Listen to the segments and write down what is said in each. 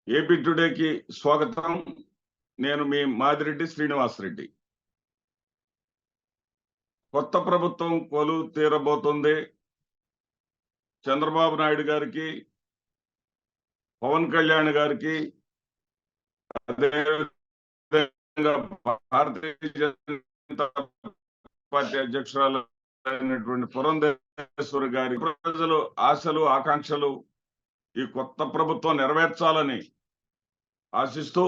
AP టుడేకి స్వాగతం. నేను మీ మాదిరెడ్డి శ్రీనివాసరెడ్డి. కొత్త ప్రభుత్వం కొలువు తీరబోతుంది. చంద్రబాబు నాయుడు గారికి, పవన్ కళ్యాణ్ గారికి, అదేవిధంగా భారతీయ జనతా పార్టీ అధ్యక్షురాలు అయినటువంటి పురంధేశ్వరి గారి ప్రజలు ఆశలు ఆకాంక్షలు ఈ కొత్త ప్రభుత్వం నెరవేర్చాలని ఆశిస్తూ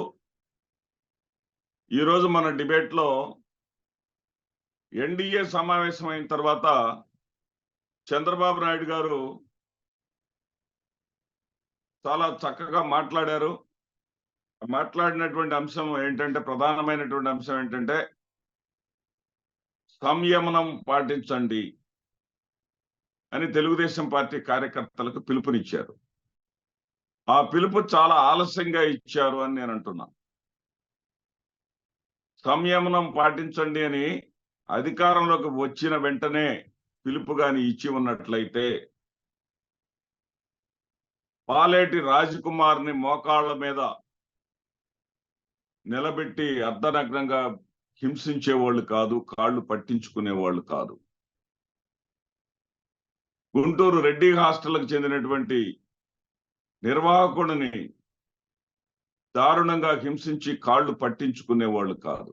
ఈరోజు మన డిబేట్ లో ఎన్డీఏ సమావేశం అయిన తర్వాత చంద్రబాబు నాయుడు గారు చాలా చక్కగా మాట్లాడారు. మాట్లాడినటువంటి అంశం ఏంటంటే, ప్రధానమైనటువంటి అంశం ఏంటంటే, సంయమనం పాటించండి అని తెలుగుదేశం పార్టీ కార్యకర్తలకు పిలుపునిచ్చారు. ఆ పిలుపు చాలా ఆలస్యంగా ఇచ్చారు అని నేను అంటున్నా. సంయమనం పాటించండి అని అధికారంలోకి వచ్చిన వెంటనే పిలుపు గాని ఇచ్చి ఉన్నట్లయితే పాలేటి రాజకుమార్ని మోకాళ్ళ మీద నిలబెట్టి అర్ధనగ్నంగా హింసించేవాళ్ళు కాదు, కాళ్ళు పట్టించుకునేవాళ్ళు కాదు. గుంటూరు రెడ్డి హాస్టల్కి చెందినటువంటి నిర్వాహకుడిని దారుణంగా హింసించి కాళ్ళు పట్టించుకునేవాళ్ళు కాదు.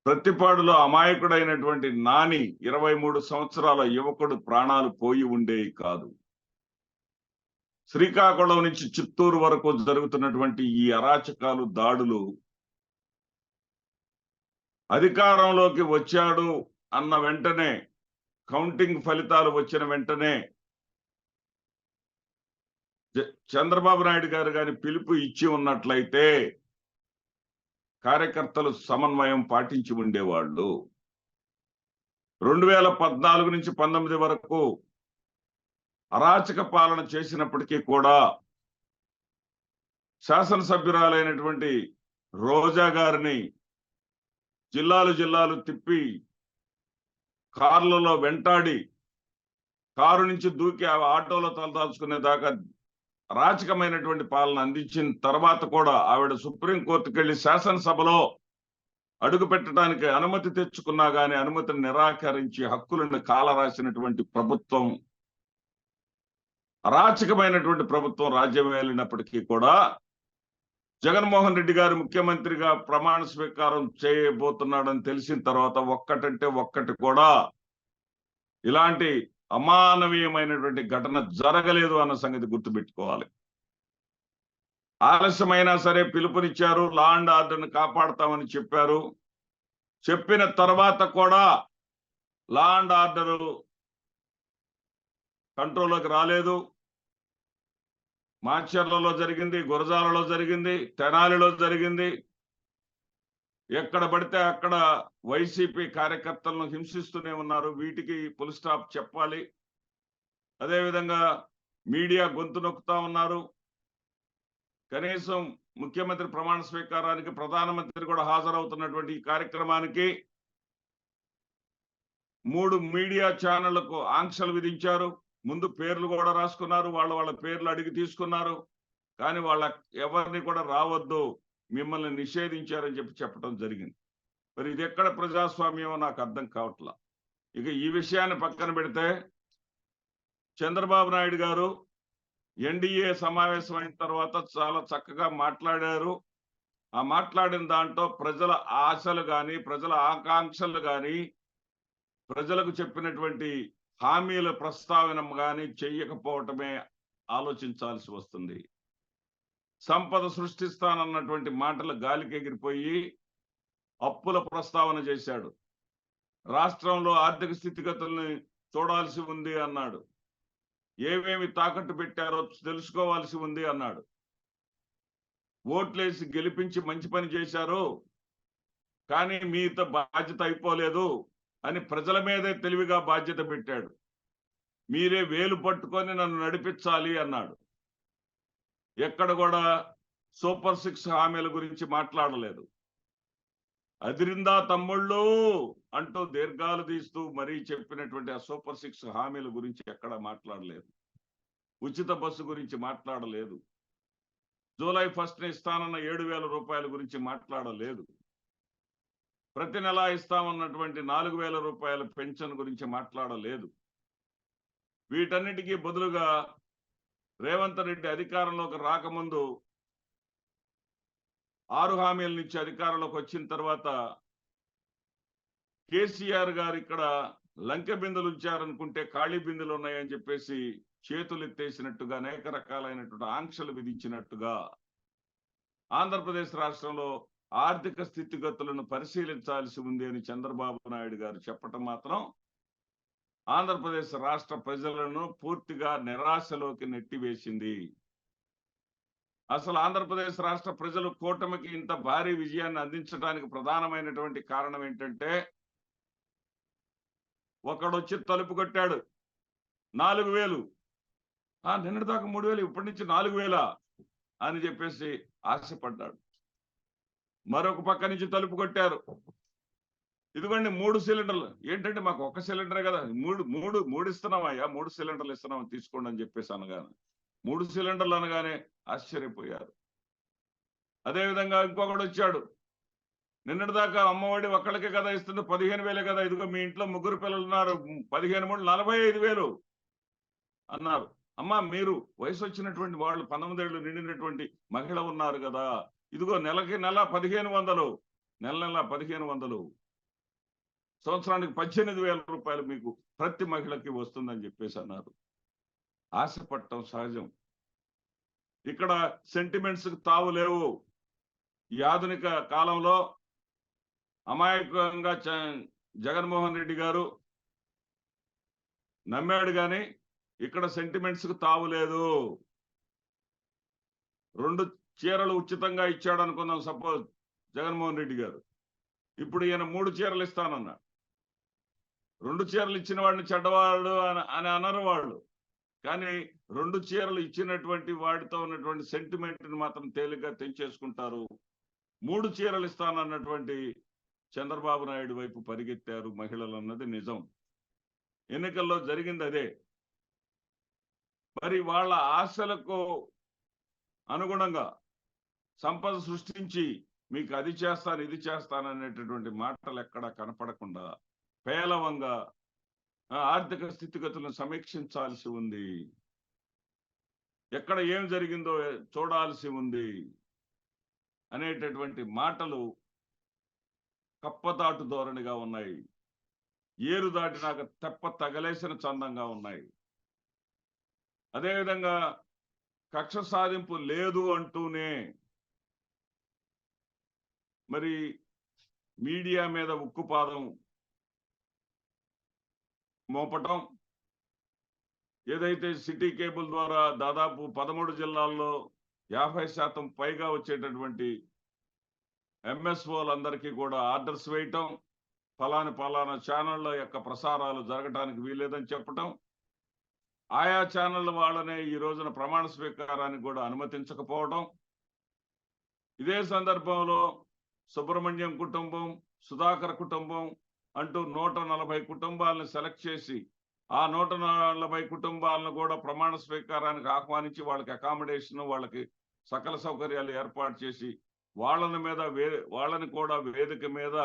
ప్రతిపాడులో అమాయకుడైనటువంటి నాని 23 సంవత్సరాల యువకుడు ప్రాణాలు పోయి ఉండేవి కాదు. శ్రీకాకుళం నుంచి చిత్తూరు వరకు జరుగుతున్నటువంటి ఈ అరాచకాలు, దాడులు అధికారంలోకి వచ్చాడు అన్న వెంటనే, కౌంటింగ్ ఫలితాలు వచ్చిన వెంటనే చంద్రబాబు నాయుడు గారు గాని పిలుపు ఇచ్చి ఉన్నట్లయితే కార్యకర్తలు సమన్వయం పాటించి ఉండేవాళ్ళు. 2014 నుంచి 19 వరకు అరాచక పాలన చేసినప్పటికీ కూడా శాసనసభ్యురాలైనటువంటి రోజా గారిని జిల్లాలు తిప్పి కార్లలో వెంటాడి కారు నుంచి దూకి ఆటోలో తలదాల్చుకునే దాకా అరాచకమైనటువంటి పాలన అందించిన తర్వాత కూడా ఆవిడ సుప్రీంకోర్టుకు వెళ్లి శాసనసభలో అడుగు పెట్టడానికి అనుమతి తెచ్చుకున్నా గానీ అనుమతిని నిరాకరించి హక్కులను కాలరాసినటువంటి ప్రభుత్వం, అరాచకమైనటువంటి ప్రభుత్వం రాజ్యం ఏలినప్పటికీ కూడా జగన్మోహన్ రెడ్డి గారు ముఖ్యమంత్రిగా ప్రమాణ స్వీకారం చేయబోతున్నాడని తెలిసిన తర్వాత ఒక్కటంటే ఒక్కటి కూడా ఇలాంటి అమానవీయమైనటువంటి ఘటన జరగలేదు అన్న సంగతి గుర్తుపెట్టుకోవాలి. ఆలస్యమైనా సరే పిలుపునిచ్చారు, లా అండ్ ఆర్డర్ని కాపాడతామని చెప్పారు. చెప్పిన తర్వాత కూడా లా అండ్ ఆర్డర్ కంట్రోల్లోకి రాలేదు. మాచర్లలో జరిగింది, గురజాలలో జరిగింది, తెనాలిలో జరిగింది. ఎక్కడ పడితే అక్కడ వైసీపీ కార్యకర్తలను హింసిస్తూనే ఉన్నారు. వీటికి ఫుల్ స్టాప్ చెప్పాలి. అదేవిధంగా మీడియా గొంతు నొక్కుతా ఉన్నారు. కనీసం ముఖ్యమంత్రి ప్రమాణ స్వీకారానికి ప్రధానమంత్రి కూడా హాజరవుతున్నటువంటి ఈ కార్యక్రమానికి 3 మీడియా ఛానళ్లకు ఆంక్షలు విధించారు. ముందు పేర్లు కూడా రాసుకున్నారు, వాళ్ళ పేర్లు అడిగి తీసుకున్నారు. కానీ వాళ్ళ ఎవరిని కూడా రావద్దు, మిమ్మల్ని నిషేధించారని చెప్పడం జరిగింది. మరి ఇది ఎక్కడ ప్రజాస్వామ్యం నాకు అర్థం కావట్లా. ఇక ఈ విషయాన్ని పక్కన పెడితే చంద్రబాబు నాయుడు గారు ఎన్డీఏ సమావేశం అయిన తర్వాత చాలా చక్కగా మాట్లాడారు. ఆ మాట్లాడిన దాంట్లో ప్రజల ఆశలు గాని, ప్రజల ఆకాంక్షలు గాని, ప్రజలకు చెప్పినటువంటి హామీల ప్రస్తావన గాని చెయ్యకపోవటమే ఆలోచించాల్సి వస్తుంది. సంపద సృష్టిస్తానన్నటువంటి మాటలు గాలికి ఎగిరిపోయి అప్పుల ప్రస్తావన చేశాడు. రాష్ట్రంలో ఆర్థిక స్థితిగతుల్ని చూడాల్సి ఉంది అన్నాడు. ఏమేమి తాకట్టు పెట్టారో తెలుసుకోవాల్సి ఉంది అన్నాడు. ఓట్లేసి గెలిపించి మంచి పని చేశారు, కానీ మీతో బాధ్యత అయిపోలేదు అని ప్రజల మీదే తెలివిగా బాధ్యత పెట్టాడు. మీరే వేలు పట్టుకొని నన్ను నడిపించాలి అన్నాడు. ఎక్కడ కూడా సూపర్ 6 హామీల గురించి మాట్లాడలేదు. అదిరిందా తమ్ముళ్ళు అంటూ దీర్ఘాలు తీస్తూ మరీ చెప్పినటువంటి ఆ సూపర్ 6 హామీల గురించి ఎక్కడ మాట్లాడలేదు. ఉచిత బస్సు గురించి మాట్లాడలేదు. జూలై 1ని ఇస్తానన్న 7,000 రూపాయల గురించి మాట్లాడలేదు. ప్రతి నెలా ఇస్తామన్నటువంటి 4,000 రూపాయల పెన్షన్ గురించి మాట్లాడలేదు. వీటన్నిటికీ బదులుగా రేవంత్ రెడ్డి అధికారంలోకి రాకముందు 6 హామీలనిచ్చి అధికారంలోకి వచ్చిన తర్వాత కేసీఆర్ గారు ఇక్కడ లంకె బిందులు ఉంచారనుకుంటే ఖాళీ బిందులు ఉన్నాయని చెప్పేసి చేతులు ఎత్తేసినట్టుగా అనేక రకాలైనటువంటి ఆంక్షలు విధించినట్టుగా ఆంధ్రప్రదేశ్ రాష్ట్రంలో ఆర్థిక స్థితిగతులను పరిశీలించాల్సి ఉంది అని చంద్రబాబు నాయుడు గారు చెప్పటం మాత్రం ఆంధ్రప్రదేశ్ రాష్ట్ర ప్రజలను పూర్తిగా నిరాశలోకి నెట్టివేసింది. అసలు ఆంధ్రప్రదేశ్ రాష్ట్ర ప్రజలు కూటమికి ఇంత భారీ విజయాన్ని అందించడానికి ప్రధానమైనటువంటి కారణం ఏంటంటే, ఒకడొచ్చి తలుపు కొట్టాడు 4,000, నిన్నటిదాకా 3,000, ఇప్పటి నుంచి 4,000 అని చెప్పేసి ఆశపడ్డాడు. మరొక పక్క నుంచి తలుపు కొట్టారు, ఇదిగోండి 3 సిలిండర్లు. ఏంటంటే మాకు 1 సిలిండరే కదా, మూడు ఇస్తున్నామయ్యా, 3 సిలిండర్లు ఇస్తున్నాం తీసుకోండి అని చెప్పేసి అనగానే 3 సిలిండర్లు అనగానే ఆశ్చర్యపోయారు. అదేవిధంగా ఇంకొకడు వచ్చాడు, నిన్నటిదాకా అమ్మఒడి ఒక్కళ్ళకే కదా ఇస్తుంది, 15,000 కదా, ఇదిగో మీ ఇంట్లో 3 పిల్లలు ఉన్నారు, 15 3 45,000 అన్నారు. అమ్మా, మీరు వయసు వచ్చినటువంటి వాళ్ళు 19 ఏళ్ళు నిండినటువంటి మహిళ ఉన్నారు కదా, ఇదిగో నెలకి నెల 1,500, నెల 1,500, సంవత్సరానికి 18,000 రూపాయలు మీకు ప్రతి మహిళకి వస్తుందని చెప్పేసి అన్నారు. ఆశపడటం సహజం. ఇక్కడ సెంటిమెంట్స్ కు తావు లేవు. ఈ ఆధునిక కాలంలో అమాయకంగా జగన్మోహన్ రెడ్డి గారు నమ్మాడు కానీ ఇక్కడ సెంటిమెంట్స్ కు తావు లేదు. 2 చీరలు ఉచితంగా ఇచ్చాడు అనుకుందాం సపోజ్ జగన్మోహన్ రెడ్డి గారు, ఇప్పుడు ఈయన 3 చీరలు ఇస్తానన్నాడు. 2 చీరలు ఇచ్చిన వాడిని చెడ్డవాడు అని అనరు వాళ్ళు, కానీ 2 చీరలు ఇచ్చినటువంటి వాడితో ఉన్నటువంటి సెంటిమెంట్ ని మాత్రం తేలిగ్గా తెంచేసుకుంటారు. 3 చీరలు ఇస్తానన్నటువంటి చంద్రబాబు నాయుడు వైపు పరిగెత్తారు మహిళలు అన్నది నిజం. ఎన్నికల్లో జరిగింది అదే. మరి వాళ్ళ ఆశలకు అనుగుణంగా సంపద సృష్టించి మీకు అది చేస్తాను ఇది చేస్తాను అనేటటువంటి మాటలు ఎక్కడా కనపడకుండా పేలవంగా ఆర్థిక స్థితిగతులను సమీక్షించాల్సి ఉంది, ఎక్కడ ఏం జరిగిందో చూడాల్సి ఉంది అనేటటువంటి మాటలు కప్పదాటు ధోరణిగా ఉన్నాయి. ఏరు దాటినాక తెప్ప తగలేసిన చందంగా ఉన్నాయి. అదేవిధంగా కక్ష సాధింపు లేదు అంటూనే మరి మీడియా మీద ఉక్కుపాదం మోపటం, ఏదైతే సిటీ కేబుల్ ద్వారా దాదాపు 13 జిల్లాల్లో 50% పైగా వచ్చేటటువంటి ఎంఎస్ఓలందరికీ కూడా ఆర్డర్స్ వేయటం, ఫలానా ఛానళ్ల యొక్క ప్రసారాలు జరగడానికి వీల్లేదని చెప్పటం, ఆయా ఛానళ్ల వాళ్ళనే ఈ రోజున ప్రమాణ స్వీకారానికి కూడా అనుమతించకపోవడం. ఇదే సందర్భంలో సుబ్రహ్మణ్యం కుటుంబం, సుధాకర్ కుటుంబం అంటూ 140 కుటుంబాలను సెలెక్ట్ చేసి ఆ 140 కుటుంబాలను కూడా ప్రమాణ స్వీకారానికి ఆహ్వానించి వాళ్ళకి అకామిడేషన్, వాళ్ళకి సకల సౌకర్యాలు ఏర్పాటు చేసి వాళ్ళని కూడా వేదిక మీద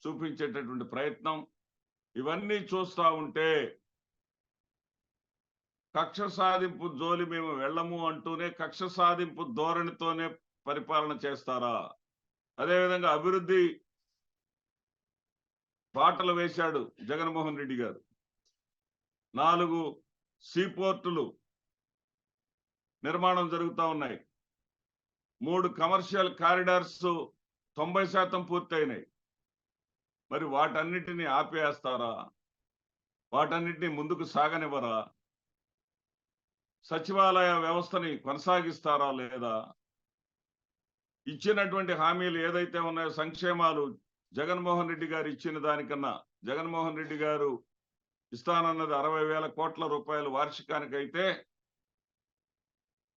చూపించేటటువంటి ప్రయత్నం, ఇవన్నీ చూస్తా ఉంటే కక్ష సాధింపు జోలి మేము వెళ్ళము అంటూనే కక్ష సాధింపు ధోరణితోనే పరిపాలన చేస్తారా? అదేవిధంగా అభివృద్ధి బాటలు వేశాడు జగన్మోహన్ రెడ్డి గారు. 4 సీపోర్టులు నిర్మాణం జరుగుతూ ఉన్నాయి. 3 కమర్షియల్ కారిడార్స్ 90% పూర్తయినాయి. మరి వాటన్నిటిని ఆపేస్తారా? వాటన్నిటిని ముందుకు సాగనివ్వరా? సచివాలయ వ్యవస్థని కొనసాగిస్తారా లేదా? ఇచ్చినటువంటి హామీలు ఏదైతే ఉన్నాయో సంక్షేమాలు జగన్మోహన్ రెడ్డి గారు ఇచ్చిన దానికన్నా, జగన్మోహన్ రెడ్డి గారు ఇస్తానన్నది 60,000 కోట్ల రూపాయలు వార్షికానికైతే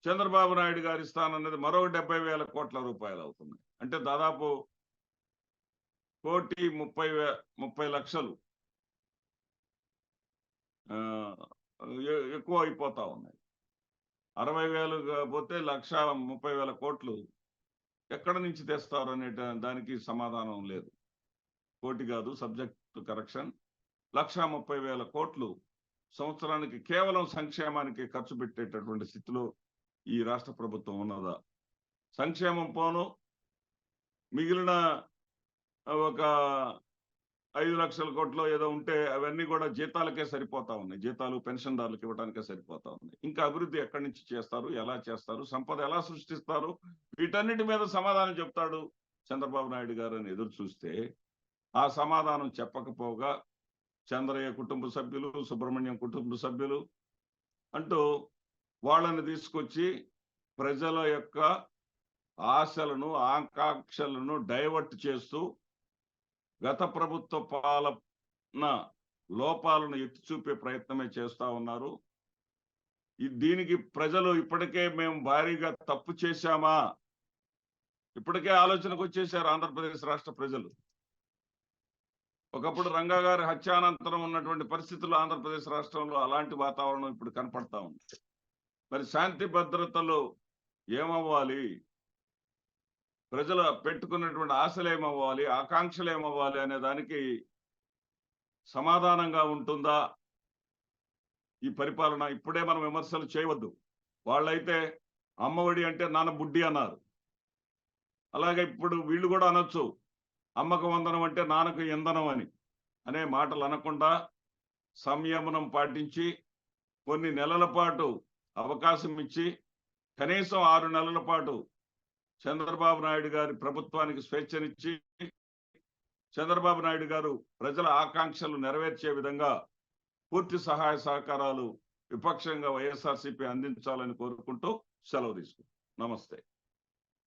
చంద్రబాబు నాయుడు గారు ఇస్తానన్నది మరో 70,000 కోట్ల రూపాయలు అవుతుంది. అంటే దాదాపు 1,30,00,000 ఎక్కువ అయిపోతా ఉన్నాయి. 60,000 పోతే 1,30,000 కోట్లు ఎక్కడ నుంచి తెస్తారు అనే దానికి సమాధానం లేదు. కోటి కాదు, సబ్జెక్ట్ కరెక్షన్. 1,30,000 కోట్లు సంవత్సరానికి కేవలం సంక్షేమానికి ఖర్చు పెట్టేటటువంటి స్థితిలో ఈ రాష్ట్ర ప్రభుత్వం ఉన్నదా? సంక్షేమం పోను మిగిలిన ఒక 5 లక్షల కోట్లు ఏదో ఉంటే అవన్నీ కూడా జీతాలకే సరిపోతా ఉన్నాయి. జీతాలు పెన్షన్దారులకు ఇవ్వడానికే సరిపోతా ఉన్నాయి. ఇంకా అభివృద్ధి ఎక్కడి నుంచి చేస్తారు, ఎలా చేస్తారు, సంపద ఎలా సృష్టిస్తారు, వీటన్నిటి మీద సమాధానం చెప్తాడు చంద్రబాబు నాయుడు గారు అని ఎదురు చూస్తే ఆ సమాధానం చెప్పకపోగా చంద్రయ్య కుటుంబ సభ్యులు, సుబ్రహ్మణ్యం కుటుంబ సభ్యులు అంటూ వాళ్ళని తీసుకొచ్చి ప్రజల యొక్క ఆశలను ఆకాంక్షలను డైవర్ట్ చేస్తూ గత ప్రభుత్వ పాలన లోపాలను ఎత్తి చూపే ప్రయత్నమే చేస్తా ఉన్నారు. దీనికి ప్రజలు ఇప్పటికే మేము భారీగా తప్పు చేశామా, ఇప్పటికే ఆలోచనకు వచ్చేసారు ఆంధ్రప్రదేశ్ రాష్ట్ర ప్రజలు. ఒకప్పుడు రంగా గారి హత్యానంతరం ఉన్నటువంటి పరిస్థితులు ఆంధ్రప్రదేశ్ రాష్ట్రంలో అలాంటి వాతావరణం ఇప్పుడు కనపడతా ఉంది. మరి శాంతి భద్రతలు ఏమవ్వాలి, ప్రజలు పెట్టుకున్నటువంటి ఆశలు ఏమవ్వాలి, ఆకాంక్షలు ఏమవ్వాలి అనే దానికి సమాధానంగా ఉంటుందా ఈ పరిపాలన? ఇప్పుడే మనం విమర్శలు చేయవద్దు. వాళ్ళైతే అమ్మఒడి అంటే నాన్న బుడ్డి అన్నారు. అలాగే ఇప్పుడు వీళ్ళు కూడా అనొచ్చు, అమ్మకు వందనం అంటే నాన్నకు ఇంధనం అని అనే మాటలు అనకుండా సంయమనం పాటించి కొన్ని నెలల పాటు అవకాశం ఇచ్చి కనీసం 6 నెలల పాటు చంద్రబాబు నాయుడు గారి ప్రభుత్వానికి స్వేచ్ఛనిచ్చి చంద్రబాబు నాయుడు గారు ప్రజల ఆకాంక్షలు నెరవేర్చే విధంగా పూర్తి సహాయ సహకారాలు విపక్షంగా వైఎస్ఆర్సీపీ అందించాలని కోరుకుంటూ సెలవు తీసుకుంటాం. నమస్తే.